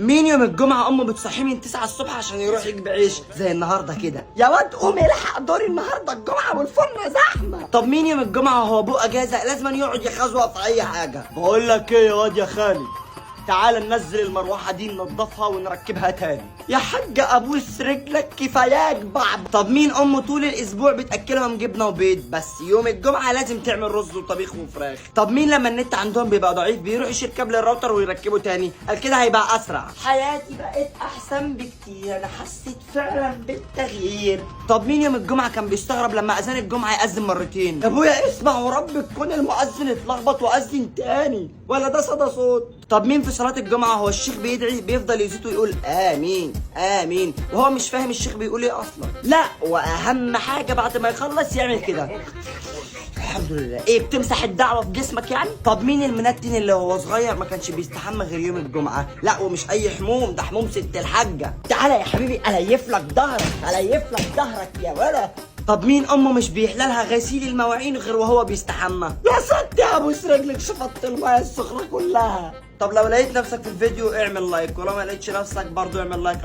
مين يوم الجمعة أمه بتصحيه من 9 الصبح عشان يروح يجيب عيش زي النهاردة كده؟ يا واد قوم الحق دوري النهاردة الجمعة والفرن زحمة. طب مين يوم الجمعة وهو أبوه أجازة لازم يقعد يخزوق في أي حاجة؟ بقول لك إيه يا واد يا خالي؟ تعال ننزل المروحة دي ننضفها ونركبها تاني. يا حاج ابوس رجلك كفاياك بعض. طب مين امه طول الاسبوع بتاكلهم جبنه وبيض بس يوم الجمعه لازم تعمل رز وطبيخ وفراخ؟ طب مين لما النت عندهم بيبقى ضعيف بيروح يشيل كابل الراوتر ويركبه تاني؟ قال كده هيبقى اسرع. حياتي بقت احسن بكتير، انا حسيت فعلا بالتغيير. طب مين يوم الجمعه كان بيستغرب لما اذان الجمعه يأذن مرتين؟ يا ابويا اسمع ورب تكون المؤذن اتلخبط واذن تاني ولا ده صدى صوت. طب مين في صلاة الجمعة هو الشيخ بيدعي بيفضل يزيد ويقول آمين آمين وهو مش فاهم الشيخ بيقول إيه أصلا؟ لا وأهم حاجة بعد ما يخلص يعمل كده الحمد لله. إيه بتمسح الدعوة في جسمك يعني؟ طب مين المنتن اللي هو صغير ما كانش بيستحمى غير يوم الجمعة؟ لا ومش أي حموم، ده حموم ست الحاجة. تعالى يا حبيبي أليف لك ظهرك أليف لك ظهرك يا ولد. طب مين امه مش بيحلالها غسيل المواعين غير وهو بيستحمى؟ يا ستي ابوس رجلك شفطت المايه السخنه كلها. طب لو لقيت نفسك في الفيديو اعمل لايك ولو ما لقيتش نفسك برضو اعمل لايك.